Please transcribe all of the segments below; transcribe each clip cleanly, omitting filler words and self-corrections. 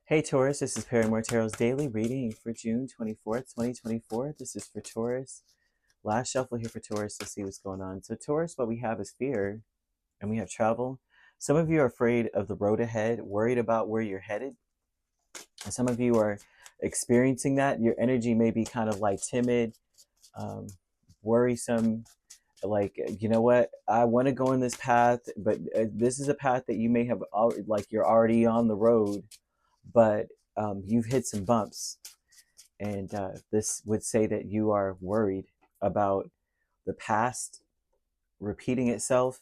Hey Taurus, this is Perrymore Tarot's daily reading for June 24th, 2024. This is for Taurus. Last shuffle here for Taurus to see what's going on. So Taurus, what we have is fear and we have travel. Some of you are afraid of the road ahead, worried about where you're headed. And some of you are experiencing that. Your energy may be kind of like timid, um, worrisome, like, you know what, I want to go in this path, but this is a path that you may have, like you're already on the road, but you've hit some bumps. And this would say that you are worried about the past repeating itself,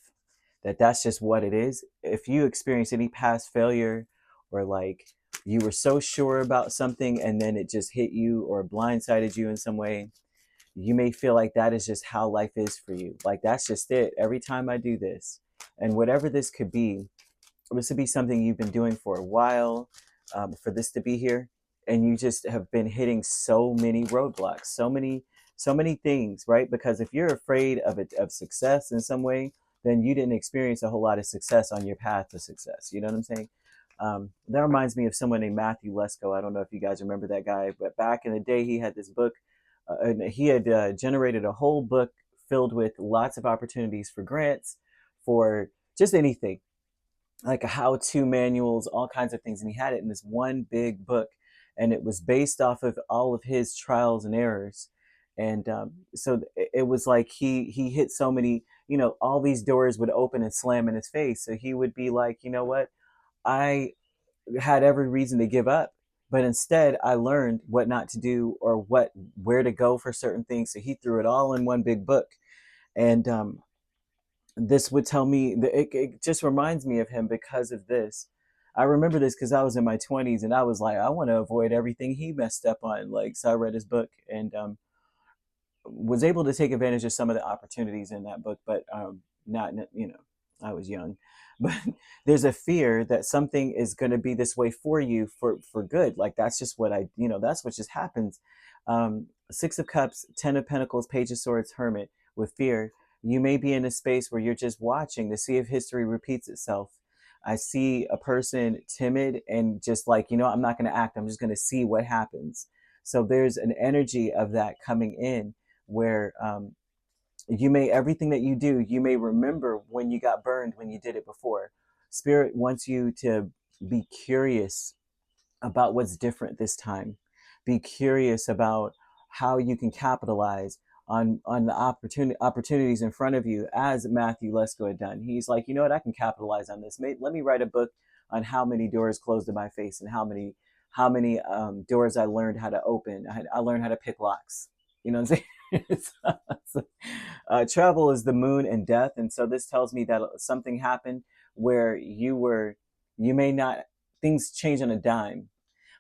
that's just what it is. If you experience any past failure, or like you were so sure about something and then it just hit you or blindsided you in some way, you may feel like that is just how life is for you. Like, that's just it. Every time I do this, and whatever this could be, this would be something you've been doing for a while, for this to be here, and you just have been hitting so many roadblocks, so many things, right? Because if you're afraid of it, of success in some way, then you didn't experience a whole lot of success on your path to success. You know what I'm saying? That reminds me of someone named Matthew Lesko. I don't know if you guys remember that guy, but back in the day, he had this book, and he had generated a whole book filled with lots of opportunities for grants, for just anything, like how-to manuals, all kinds of things. And he had it in this one big book, and it was based off of all of his trials and errors. And so it was like he hit so many, all these doors would open and slam in his face. So he would be like, you know what, I had every reason to give up, but instead I learned what not to do, or where to go for certain things. So he threw it all in one big book. And this would tell me that it just reminds me of him because of this. I remember this because I was in my 20s and I was like, I want to avoid everything he messed up on. Like, so I read his book and was able to take advantage of some of the opportunities in that book, but not, I was young. But there's a fear that something is going to be this way for you for good. Like, that's just what that's what just happens. Six of Cups, Ten of Pentacles, Page of Swords, Hermit. With fear, you may be in a space where you're just watching to see if history repeats itself. I see a person timid and just like, I'm not going to act. I'm just going to see what happens. So there's an energy of that coming in, where everything that you do, you may remember when you got burned when you did it before. Spirit wants you to be curious about what's different this time. Be curious about how you can capitalize on the opportunities in front of you, as Matthew Lesko had done. He's like, you know what, I can capitalize on this. Let me write a book on how many doors closed in my face, and how many doors I learned how to open. I learned how to pick locks. You know what I'm saying? Travel is the moon and death, and so this tells me that something happened where you may not, things change on a dime.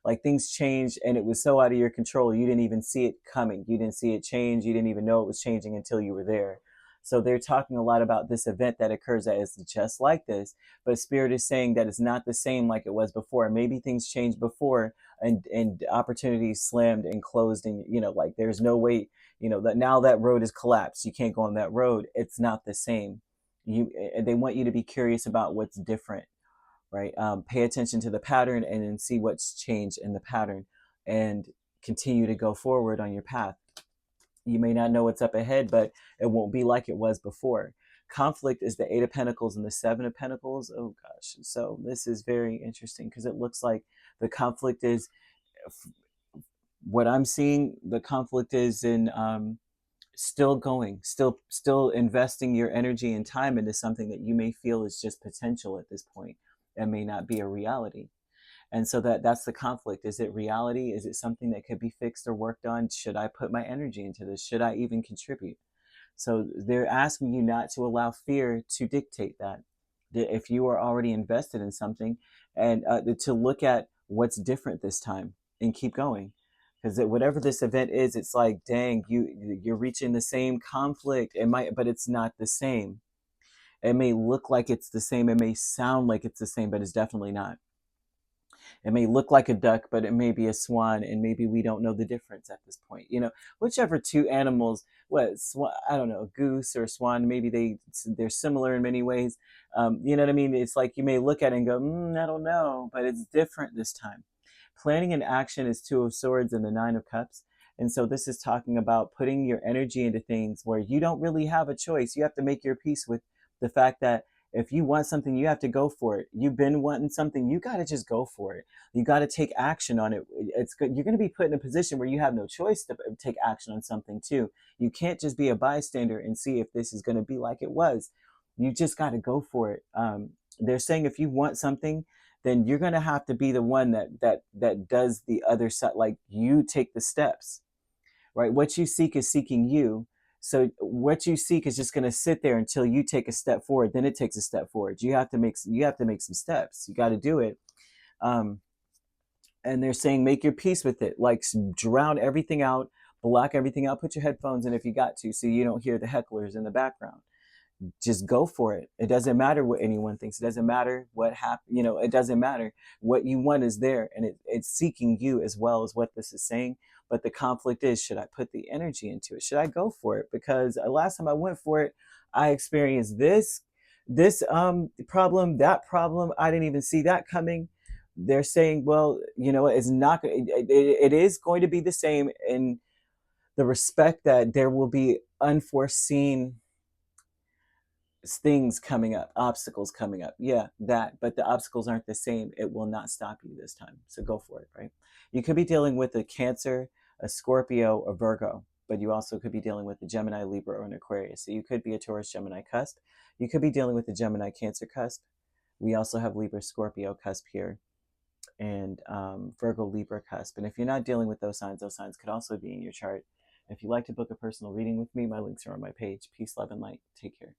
Like, things changed and it was so out of your control, you didn't even see it coming. You didn't see it change. You didn't even know it was changing until you were there. So they're talking a lot about this event that occurs that is just like this, but Spirit is saying that it's not the same like it was before. Maybe things changed before, and opportunities slammed and closed, and like there's no way, that now that road is collapsed. You can't go on that road. It's not the same. They want you to be curious about what's different, right? Pay attention to the pattern and then see what's changed in the pattern, and continue to go forward on your path. You may not know what's up ahead, but it won't be like it was before. Conflict is the Eight of Pentacles and the Seven of Pentacles. Oh gosh. So this is very interesting because it looks like the conflict is, what I'm seeing, the conflict is in still going, still investing your energy and time into something that you may feel is just potential at this point and may not be a reality. And so that's the conflict. Is it reality? Is it something that could be fixed or worked on? Should I put my energy into this? Should I even contribute? So they're asking you not to allow fear to dictate that. If you are already invested in something, and to look at what's different this time and keep going. Because whatever this event is, it's like, dang, you're reaching the same conflict. It might, but it's not the same. It may look like it's the same. It may sound like it's the same, but it's definitely not. It may look like a duck, but it may be a swan, and maybe we don't know the difference at this point. Whichever two animals, I don't know, a goose or a swan, maybe they're similar in many ways. You know what I mean? It's like you may look at it and go, I don't know, but it's different this time. planning and action is Two of Swords and the Nine of Cups. And so this is talking about putting your energy into things where you don't really have a choice. You have to make your peace with the fact that if you want something, you have to go for it. You've been wanting something, you got to just go for it. You got to take action on it. It's good. You're going to be put in a position where you have no choice to take action on something too. You can't just be a bystander and see if this is going to be like it was. You just got to go for it. They're saying if you want something, then you're going to have to be the one that does the other side. Like, you take the steps, right? What you seek is seeking you. So what you seek is just going to sit there until you take a step forward. Then it takes a step forward. You have to make some steps. You got to do it. And they're saying make your peace with it. Like, drown everything out, block everything out. Put your headphones in if you got to, so you don't hear the hecklers in the background. Just go for it. It doesn't matter what anyone thinks. It doesn't matter what happened. It doesn't matter. What you want is there, and it's seeking you as well as what this is saying. But the conflict is, should I put the energy into it? Should I go for it? Because last time I went for it, I experienced this problem, that problem. I didn't even see that coming. They're saying, well, it's not. It is going to be the same in the respect that there will be unforeseen things coming up, obstacles coming up. Yeah, but the obstacles aren't the same. It will not stop you this time. So go for it, right? You could be dealing with a Cancer, a Scorpio, a Virgo, but you also could be dealing with a Gemini, Libra, or an Aquarius. So you could be a Taurus, Gemini cusp. You could be dealing with a Gemini, Cancer cusp. We also have Libra, Scorpio cusp here, and Virgo, Libra cusp. And if you're not dealing with those signs could also be in your chart. If you'd like to book a personal reading with me, my links are on my page. Peace, love, and light. Take care.